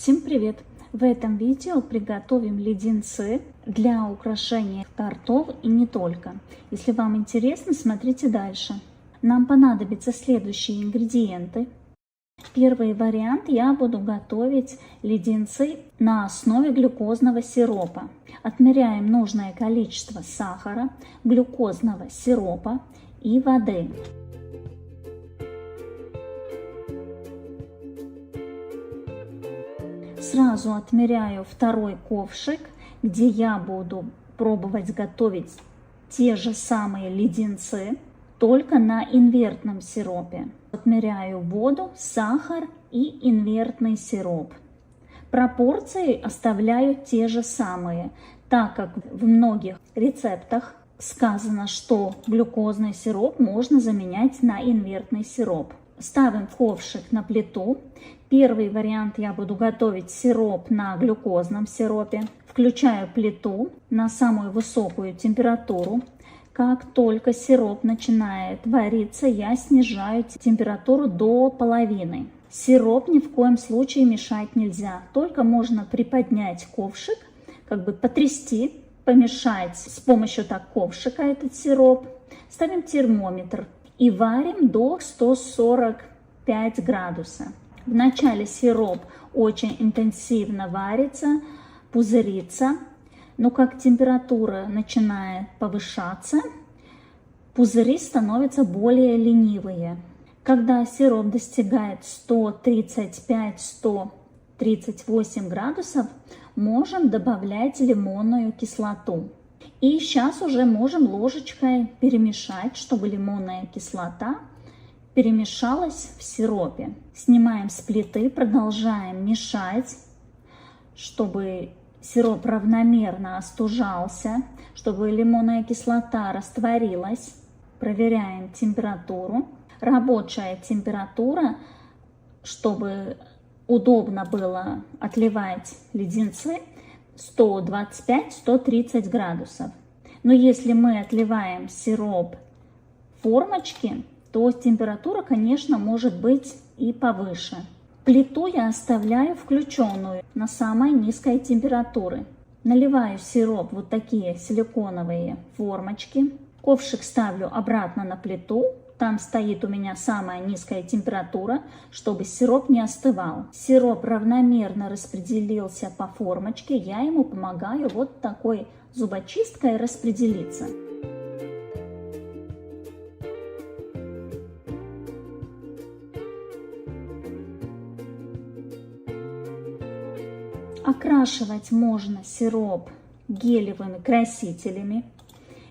Всем привет! В этом видео приготовим леденцы для украшения тортов и не только. Если вам интересно, смотрите дальше. Нам понадобятся следующие ингредиенты. Первый вариант: я буду готовить леденцы на основе глюкозного сиропа. Отмеряем нужное количество сахара, глюкозного сиропа и воды. Сразу отмеряю второй ковшик, где я буду пробовать готовить те же самые леденцы, только на инвертном сиропе. Отмеряю воду, сахар и инвертный сироп. Пропорции оставляю те же самые, так как в многих рецептах сказано, что глюкозный сироп можно заменять на инвертный сироп. Ставим ковшик на плиту. Первый вариант: я буду готовить сироп на глюкозном сиропе. Включаю плиту на самую высокую температуру. Как только сироп начинает вариться, я снижаю температуру до половины. Сироп ни в коем случае мешать нельзя, только можно приподнять ковшик, как бы потрясти, помешать с помощью ковшика этот сироп. Ставим термометр и варим до 145 градусов. Вначале сироп очень интенсивно варится, пузырится, но как температура начинает повышаться, пузыри становятся более ленивые. Когда сироп достигает 135-138 градусов, можем добавлять лимонную кислоту. И сейчас уже можем ложечкой перемешать, чтобы лимонная кислота перемешалась в сиропе. Снимаем с плиты, продолжаем мешать, чтобы сироп равномерно остужался, чтобы лимонная кислота растворилась. Проверяем температуру. Рабочая температура, чтобы удобно было отливать леденцы, 125-130 градусов. Но если мы отливаем сироп в формочке, то температура, конечно, может быть и повыше. Плиту я оставляю включенную на самой низкой температуре. Наливаю сироп в вот такие силиконовые формочки. Ковшик ставлю обратно на плиту. Там стоит у меня самая низкая температура, чтобы сироп не остывал. Сироп равномерно распределился по формочке. Я ему помогаю вот такой зубочисткой распределиться. Окрашивать можно сироп гелевыми красителями.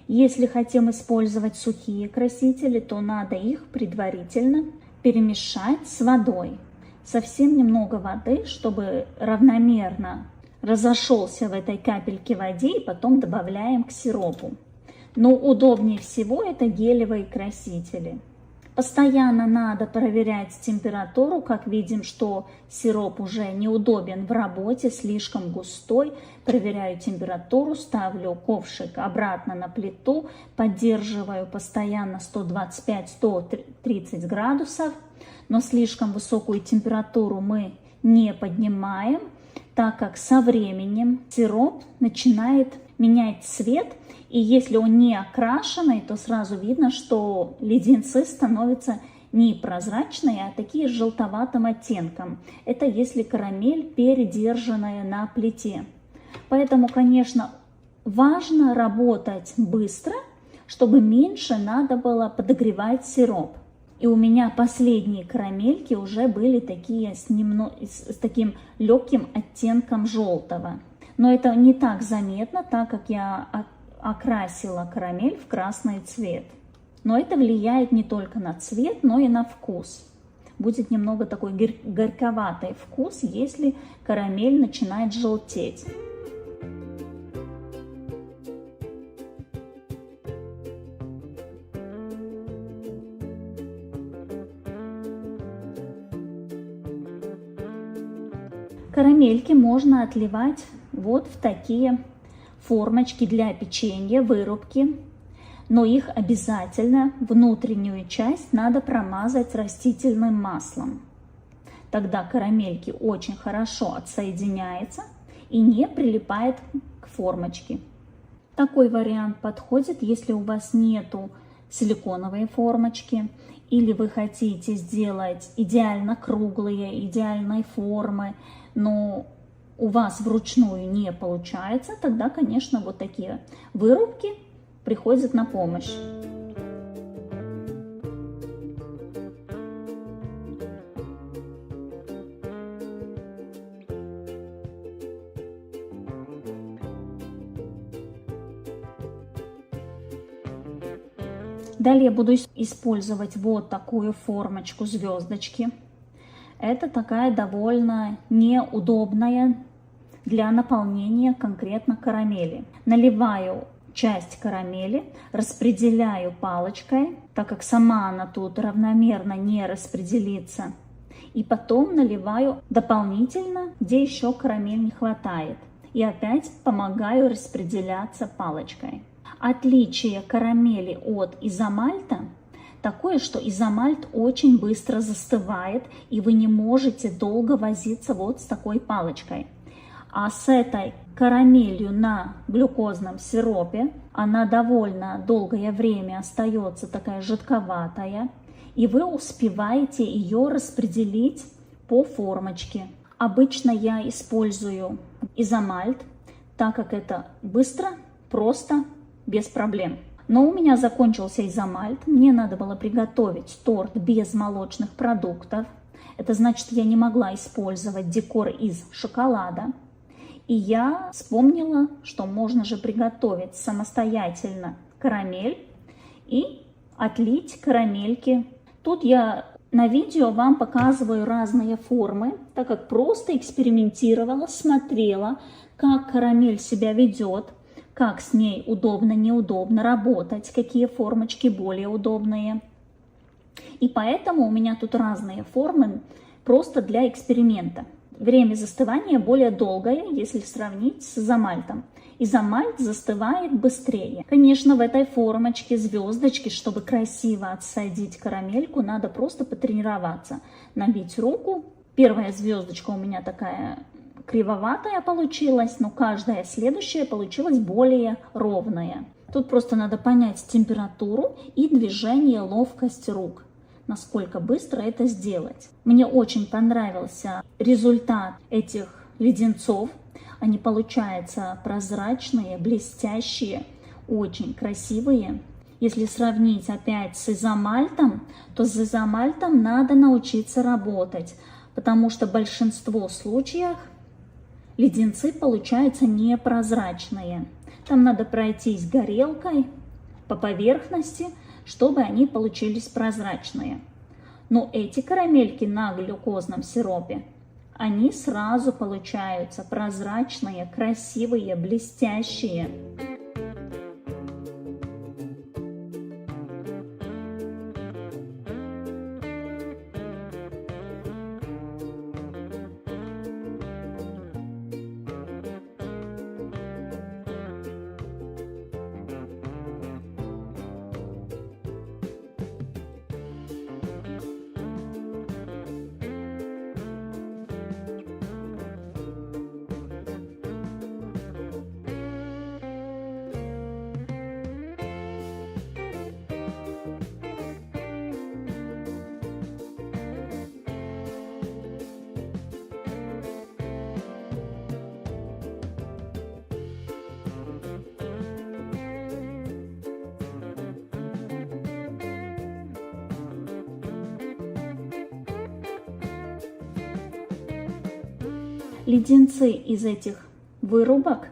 Если хотим использовать сухие красители, то надо их предварительно перемешать с водой. Совсем немного воды, чтобы равномерно разошелся в этой капельке воды, и потом добавляем к сиропу. Но удобнее всего это гелевые красители. Постоянно надо проверять температуру. Как видим, что сироп уже неудобен в работе, слишком густой. Проверяю температуру, ставлю ковшик обратно на плиту, поддерживаю постоянно 125-130 градусов. Но слишком высокую температуру мы не поднимаем, так как со временем сироп начинает менять цвет. И если он не окрашенный, то сразу видно, что леденцы становятся не прозрачные, а такие с желтоватым оттенком. Это если карамель передержанная на плите. Поэтому, конечно, важно работать быстро, чтобы меньше надо было подогревать сироп. И у меня последние карамельки уже были такие с таким легким оттенком желтого. Но это не так заметно, так как я окрасила карамель в красный цвет. Но это влияет не только на цвет, но и на вкус. Будет немного такой горьковатый вкус, если карамель начинает желтеть. Карамельки можно отливать вот в такие формочки для печенья, вырубки, но их обязательно внутреннюю часть надо промазать растительным маслом. Тогда карамельки очень хорошо отсоединяются и не прилипает к формочке. Такой вариант подходит, если у вас нету силиконовой формочки, или вы хотите сделать идеально круглые, идеальной формы, но у вас вручную не получается, тогда, конечно, вот такие вырубки приходят на помощь. Далее буду использовать вот такую формочку звездочки. Это такая довольно неудобная для наполнения конкретно карамели. Наливаю часть карамели, распределяю палочкой, так как сама она тут равномерно не распределится. И потом наливаю дополнительно, где еще карамель не хватает. И опять помогаю распределяться палочкой. Отличие карамели от изомальта такое, что изомальт очень быстро застывает, и вы не можете долго возиться вот с такой палочкой. А с этой карамелью на глюкозном сиропе она довольно долгое время остается такая жидковатая, и вы успеваете ее распределить по формочке. Обычно я использую изомальт, так как это быстро, просто, без проблем. Но у меня закончился изомальт, мне надо было приготовить торт без молочных продуктов. Это значит, я не могла использовать декор из шоколада. И я вспомнила, что можно же приготовить самостоятельно карамель и отлить карамельки. Тут я на видео вам показываю разные формы, так как просто экспериментировала, смотрела, как карамель себя ведет, как с ней удобно-неудобно работать, какие формочки более удобные. И поэтому у меня тут разные формы просто для эксперимента. Время застывания более долгое, если сравнить с изомальтом. Изомальт застывает быстрее. Конечно, в этой формочке звездочки, чтобы красиво отсадить карамельку, надо просто потренироваться. Набить руку. Первая звездочка у меня такая кривоватая получилась, но каждая следующая получилась более ровная. Тут просто надо понять температуру и движение, ловкость рук, насколько быстро это сделать. Мне очень понравился результат этих леденцов. Они получаются прозрачные, блестящие, очень красивые. Если сравнить опять с изомальтом, то с изомальтом надо научиться работать, потому что в большинстве случаев леденцы получаются непрозрачные. Там надо пройтись горелкой по поверхности, чтобы они получились прозрачные. Но эти карамельки на глюкозном сиропе, они сразу получаются прозрачные, красивые, блестящие. Леденцы из этих вырубок,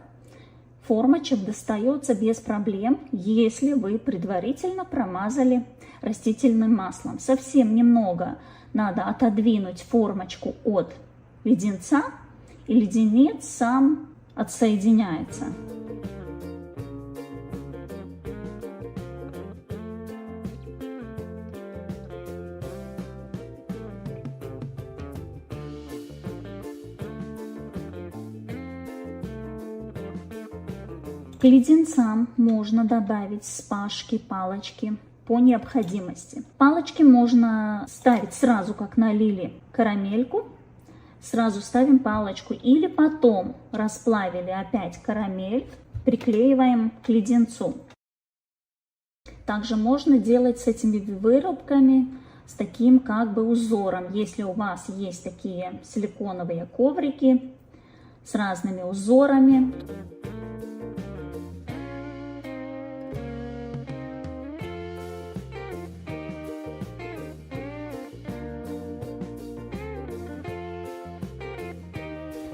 формочек достается без проблем, если вы предварительно промазали растительным маслом. Совсем немного надо отодвинуть формочку от леденца, и леденец сам отсоединяется. К леденцам можно добавить вспашки, палочки. по необходимости. Палочки можно ставить сразу, как налили карамельку, сразу ставим палочку, или потом расплавили опять карамель, приклеиваем к леденцу. Также можно делать с этими вырубками, с таким как бы узором. Если у вас есть такие силиконовые коврики с разными узорами.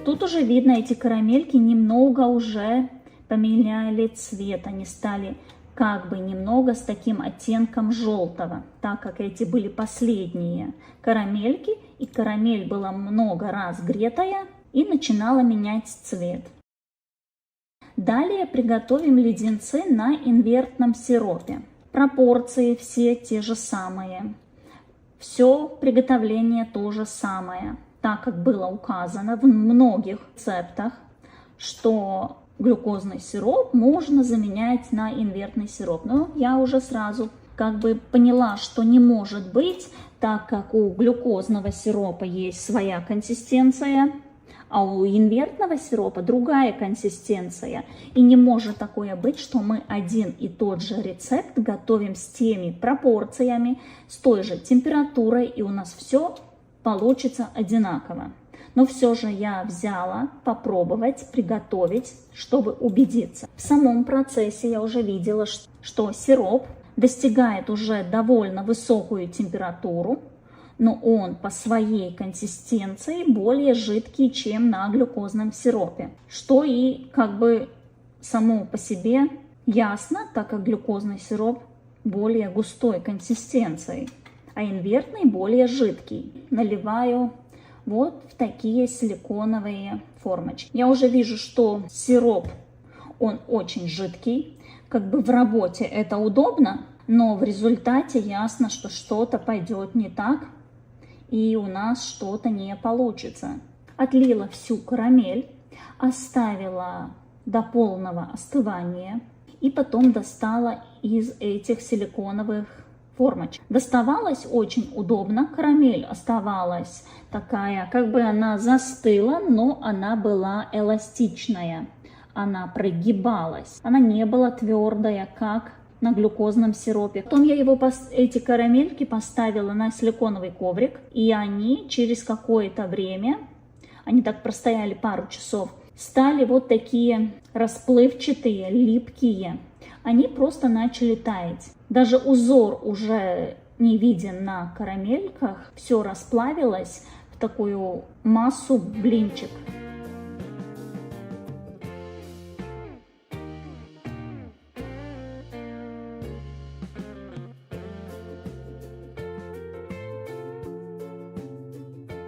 Тут уже видно, эти карамельки немного уже поменяли цвет, они стали как бы немного с таким оттенком желтого, так как эти были последние карамельки, и карамель была много раз гретая и начинала менять цвет. Далее приготовим леденцы на инвертном сиропе. Пропорции все те же самые, все приготовление то же самое, так как было указано в многих рецептах, что глюкозный сироп можно заменять на инвертный сироп. Но я уже сразу как бы поняла, что не может быть, так как у глюкозного сиропа есть своя консистенция, а у инвертного сиропа другая консистенция. И не может такое быть, что мы один и тот же рецепт готовим с теми пропорциями, с той же температурой, и у нас все получится одинаково. Но все же я взяла попробовать приготовить, чтобы убедиться. В самом процессе я уже видела, что сироп достигает уже довольно высокую температуру, но он по своей консистенции более жидкий, чем на глюкозном сиропе. Что и как бы само по себе ясно, так как глюкозный сироп более густой консистенцией, а инвертный более жидкий. Наливаю вот в такие силиконовые формочки. Я уже вижу, что сироп, он очень жидкий. Как бы в работе это удобно, но в результате ясно, что что-то пойдет не так, и у нас что-то не получится. Отлила всю карамель, оставила до полного остывания и потом достала из этих силиконовых формочек. Доставалась очень удобно, карамель оставалась такая, как бы она застыла, но она была эластичная, она прогибалась, она не была твердая, как на глюкозном сиропе. Потом я эти карамельки поставила на силиконовый коврик, и они через какое-то время, они так простояли пару часов, стали вот такие расплывчатые, липкие. Они просто начали таять. Даже узор уже не виден на карамельках, все расплавилось в такую массу блинчик.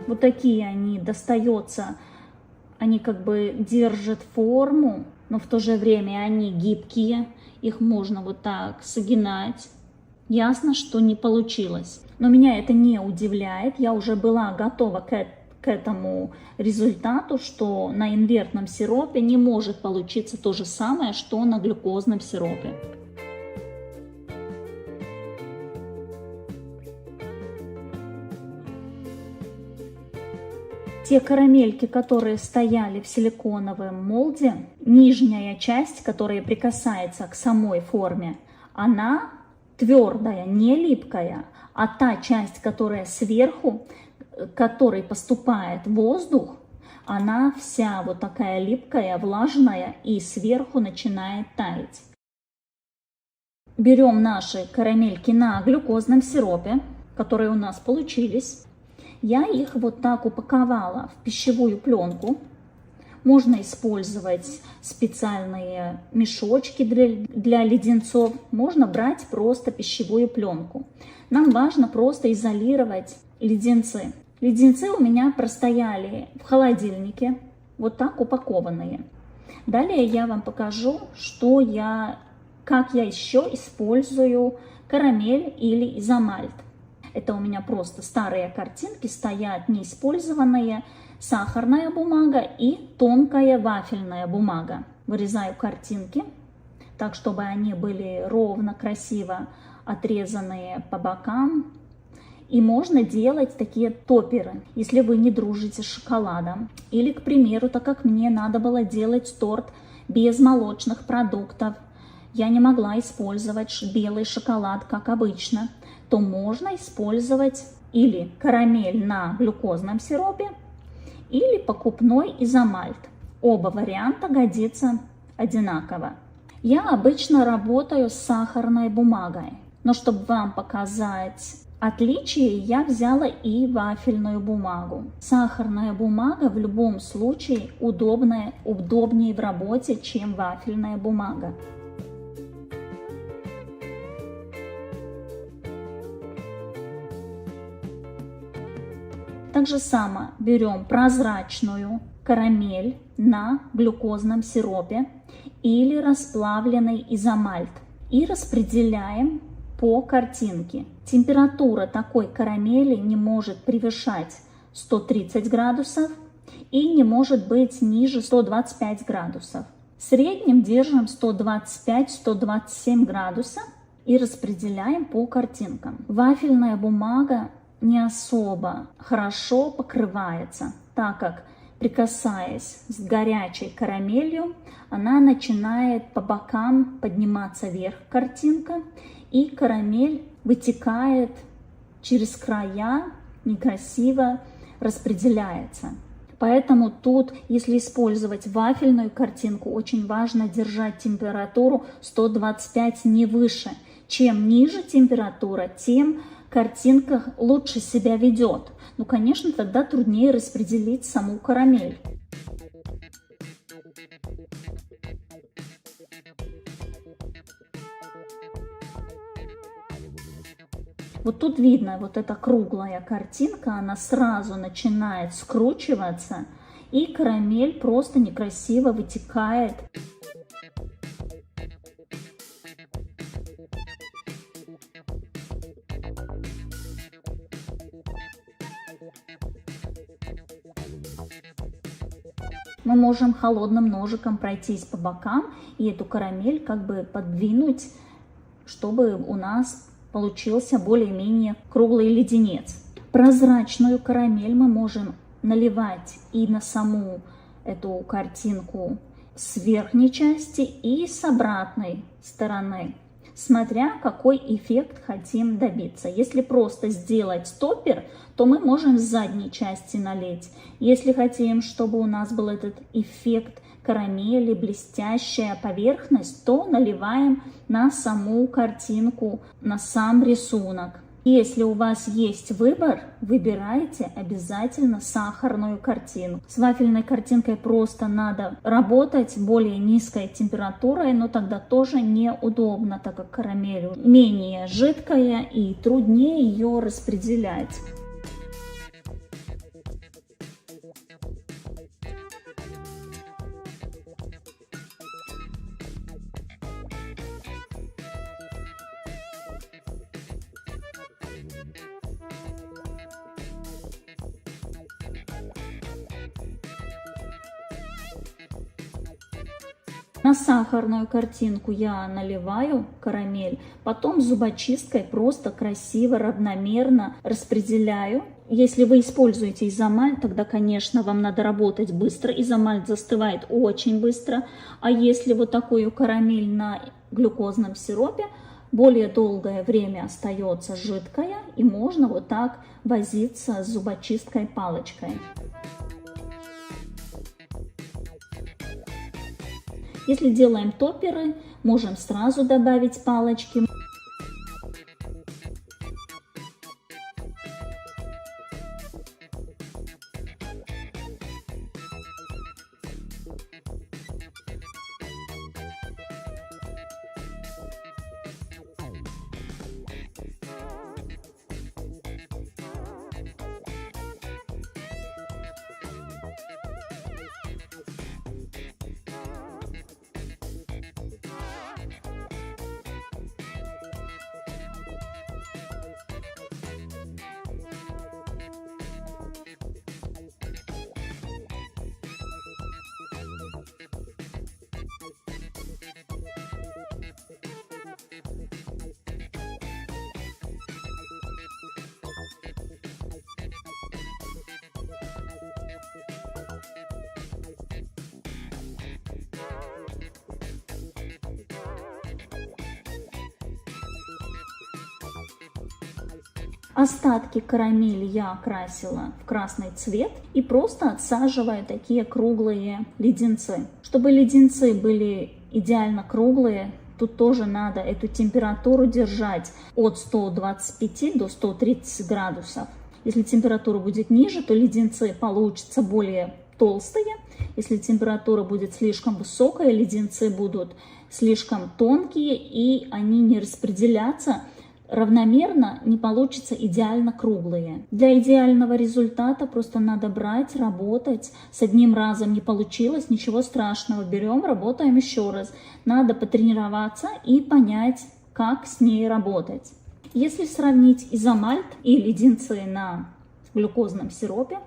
Вот такие они достаются, они как бы держат форму, но в то же время они гибкие, их можно вот так согинать. Ясно, что не получилось, но меня это не удивляет, я уже была готова к этому результату, что на инвертном сиропе не может получиться то же самое, что на глюкозном сиропе. Те карамельки, которые стояли в силиконовом молде, нижняя часть, которая прикасается к самой форме, она твердая, не липкая, а та часть, которая сверху, к которой поступает воздух, она вся вот такая липкая, влажная и сверху начинает таять. Берем наши карамельки на глюкозном сиропе, которые у нас получились. Я их вот так упаковала в пищевую пленку. Можно использовать специальные мешочки для леденцов. Можно брать просто пищевую пленку. Нам важно просто изолировать леденцы. Леденцы у меня простояли в холодильнике, вот так упакованные. Далее я вам покажу, как я еще использую карамель или изомальт. Это у меня просто старые картинки, стоят неиспользованные, сахарная бумага и тонкая вафельная бумага. Вырезаю картинки, так чтобы они были ровно, красиво отрезанные по бокам. И можно делать такие топеры, если вы не дружите с шоколадом. Или, к примеру, так как мне надо было делать торт без молочных продуктов, я не могла использовать белый шоколад, как обычно, то можно использовать или карамель на глюкозном сиропе, или покупной изомальт. Оба варианта годятся одинаково. Я обычно работаю с сахарной бумагой, но чтобы вам показать отличие, я взяла и вафельную бумагу. Сахарная бумага в любом случае удобнее в работе, чем вафельная бумага. Так же само берем прозрачную карамель на глюкозном сиропе или расплавленный изомальт и распределяем по картинке. Температура такой карамели не может превышать 130 градусов и не может быть ниже 125 градусов. В среднем держим 125-127 градусов и распределяем по картинкам. Вафельная бумага не особо хорошо покрывается, так как, прикасаясь с горячей карамелью, она начинает по бокам подниматься вверх картинка, и карамель вытекает через края, некрасиво распределяется. Поэтому тут, если использовать вафельную картинку, очень важно держать температуру 125 не выше. Чем ниже температура, тем картинка лучше себя ведет. Ну, конечно, тогда труднее распределить саму карамель. Вот тут видно, вот эта круглая картинка, она сразу начинает скручиваться, и карамель просто некрасиво вытекает. Мы можем холодным ножиком пройтись по бокам и эту карамель как бы подвинуть, чтобы у нас получился более-менее круглый леденец. Прозрачную карамель мы можем наливать и на саму эту картинку с верхней части и с обратной стороны, смотря какой эффект хотим добиться. Если просто сделать топпер, то мы можем с задней части налить. Если хотим, чтобы у нас был этот эффект карамели, блестящая поверхность, то наливаем на саму картинку, на сам рисунок. Если у вас есть выбор, выбирайте обязательно сахарную картинку. С вафельной картинкой просто надо работать более низкой температурой, но тогда тоже неудобно, так как карамель менее жидкая и труднее ее распределять. На сахарную картинку я наливаю карамель, потом зубочисткой просто красиво, равномерно распределяю. Если вы используете изомальт, тогда, конечно, вам надо работать быстро. Изомальт застывает очень быстро. А если вот такую карамель на глюкозном сиропе, более долгое время остается жидкая, и можно вот так возиться с зубочисткой палочкой. Если делаем топперы, можем сразу добавить палочки. Остатки карамели я окрасила в красный цвет и просто отсаживаю такие круглые леденцы. Чтобы леденцы были идеально круглые, тут тоже надо эту температуру держать от 125 до 130 градусов. Если температура будет ниже, то леденцы получатся более толстые. Если температура будет слишком высокая, леденцы будут слишком тонкие, и они не распределятся равномерно, не получится идеально круглые. Для идеального результата просто надо брать, работать. С одним разом не получилось, ничего страшного. Берем, работаем еще раз. Надо потренироваться и понять, как с ней работать. Если сравнить изомальт и леденцы на глюкозном сиропе,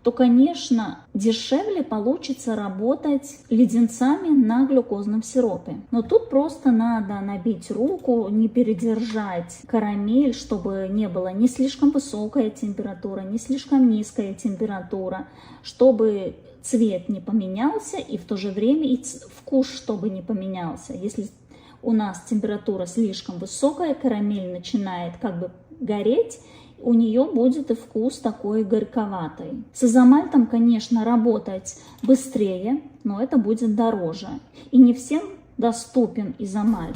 то, конечно, дешевле получится работать леденцами на глюкозном сиропе. Но тут просто надо набить руку, не передержать карамель, чтобы не было ни слишком высокая температура, ни слишком низкая температура, чтобы цвет не поменялся и в то же время и вкус чтобы не поменялся. Если у нас температура слишком высокая, карамель начинает как бы гореть, у нее будет и вкус такой горьковатый. С изомальтом, конечно, работать быстрее, но это будет дороже. И не всем доступен изомальт.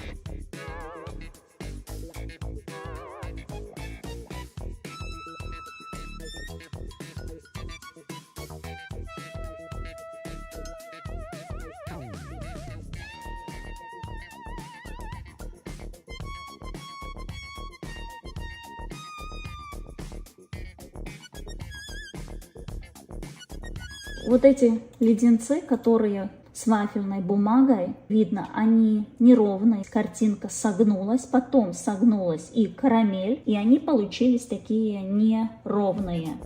Вот эти леденцы, которые с вафельной бумагой, видно, они неровные, картинка согнулась, потом согнулась и карамель, и они получились такие неровные.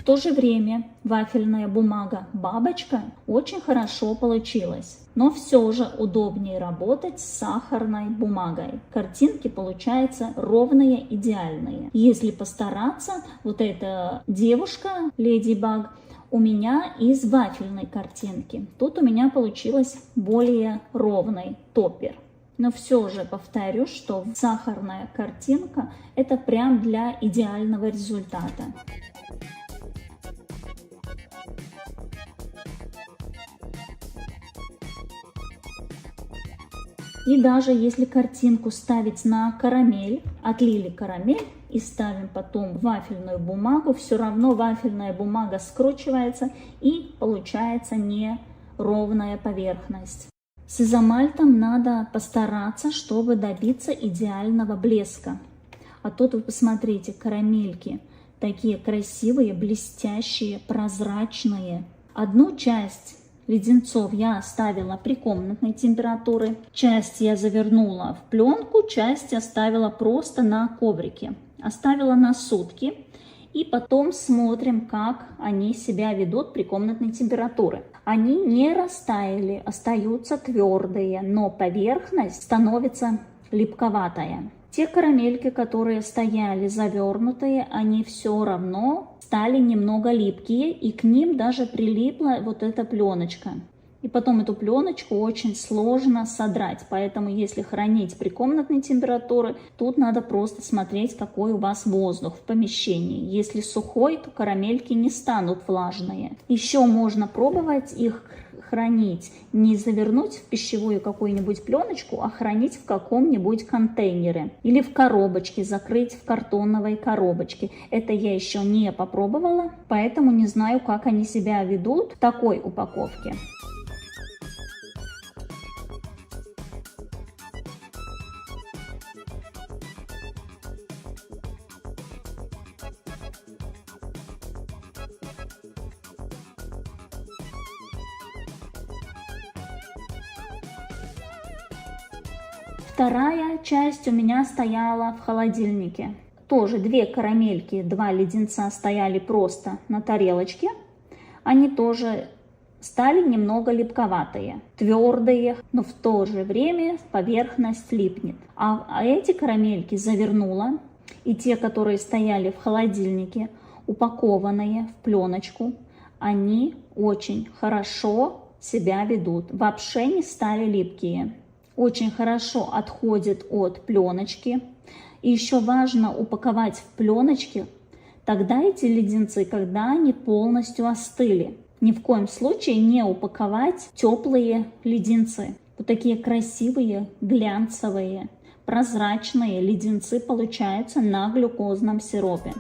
В то же время вафельная бумага бабочка очень хорошо получилась. Но все же удобнее работать с сахарной бумагой. Картинки получаются ровные, идеальные. Если постараться, вот эта девушка, Леди Баг, у меня из вафельной картинки. Тут у меня получилось более ровный топпер. Но все же повторю, что сахарная картинка – это прям для идеального результата. И даже если картинку ставить на карамель, отлили карамель и ставим потом вафельную бумагу, все равно вафельная бумага скручивается и получается неровная поверхность. С изомальтом надо постараться, чтобы добиться идеального блеска. А тут вы посмотрите, карамельки такие красивые, блестящие, прозрачные. Одну часть леденцов я оставила при комнатной температуре, часть я завернула в пленку, часть оставила просто на коврике. Оставила на сутки и потом смотрим, как они себя ведут при комнатной температуре. Они не растаяли, остаются твердые, но поверхность становится липковатая. Те карамельки, которые стояли завернутые, они все равно стали немного липкие, и к ним даже прилипла вот эта пленочка. И потом эту пленочку очень сложно содрать, поэтому если хранить при комнатной температуре, тут надо просто смотреть, какой у вас воздух в помещении. Если сухой, то карамельки не станут влажные. Еще можно пробовать их хранить, не завернуть в пищевую какую-нибудь пленочку, а хранить в каком-нибудь контейнере или в коробочке, закрыть в картоновой коробочке. Это я еще не попробовала, поэтому не знаю, как они себя ведут в такой упаковке. Вторая часть у меня стояла в холодильнике. Тоже две карамельки, два леденца стояли просто на тарелочке. Они тоже стали немного липковатые, твердые, но в то же время поверхность липнет. А эти карамельки завернула, и те, которые стояли в холодильнике, упакованные в пленочку, они очень хорошо себя ведут, вообще не стали липкие. Очень хорошо отходит от пленочки. И еще важно упаковать в пленочки тогда эти леденцы, когда они полностью остыли. Ни в коем случае не упаковать теплые леденцы. Вот такие красивые, глянцевые, прозрачные леденцы получаются на глюкозном сиропе.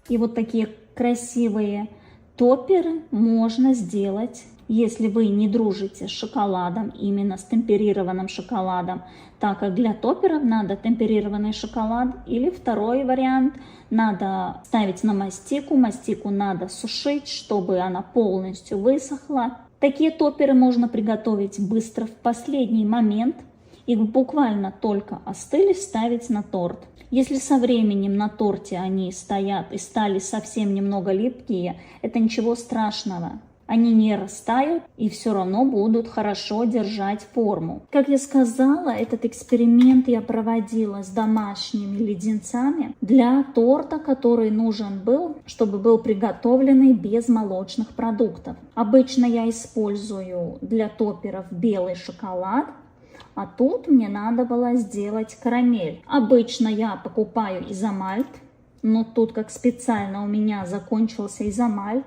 И вот такие красивые топперы можно сделать, если вы не дружите с шоколадом, именно с темперированным шоколадом, так как для топперов надо темперированный шоколад. Или второй вариант, надо ставить на мастику, мастику надо сушить, чтобы она полностью высохла. Такие топперы можно приготовить быстро, в последний момент. Их буквально только остыли, ставить на торт. Если со временем на торте они стоят и стали совсем немного липкие, это ничего страшного. Они не растают и все равно будут хорошо держать форму. Как я сказала, этот эксперимент я проводила с домашними леденцами для торта, который нужен был, чтобы был приготовленный без молочных продуктов. Обычно я использую для топперов белый шоколад, а тут мне надо было сделать карамель. Обычно я покупаю изомальт, но тут как специально у меня закончился изомальт,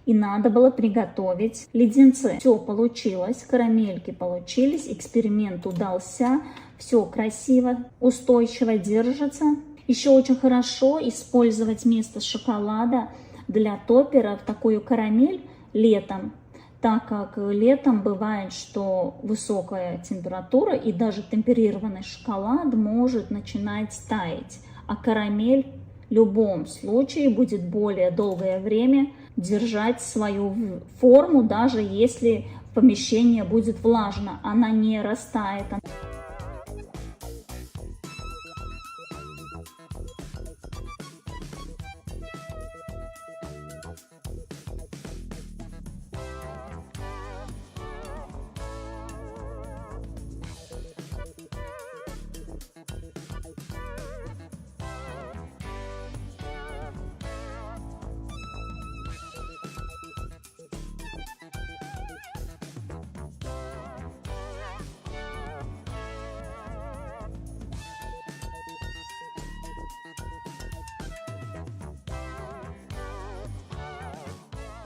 и надо было приготовить леденцы. Все получилось, карамельки получились, эксперимент удался, все красиво, устойчиво держится. Еще очень хорошо использовать вместо шоколада для топперов такую карамель летом, так как летом бывает, что высокая температура и даже темперированный шоколад может начинать таять, а карамель в любом случае будет более долгое время держать свою форму, даже если помещение будет влажно, она не растает.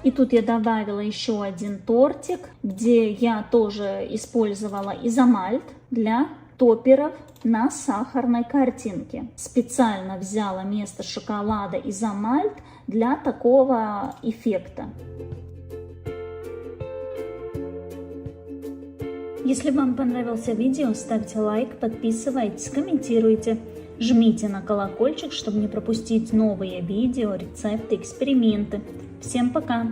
И тут я добавила еще один тортик, где я тоже использовала изомальт для топперов на сахарной картинке. Специально взяла вместо шоколада изомальт для такого эффекта. Если вам понравилось видео, ставьте лайк, подписывайтесь, комментируйте. Жмите на колокольчик, чтобы не пропустить новые видео, рецепты, эксперименты. Всем пока!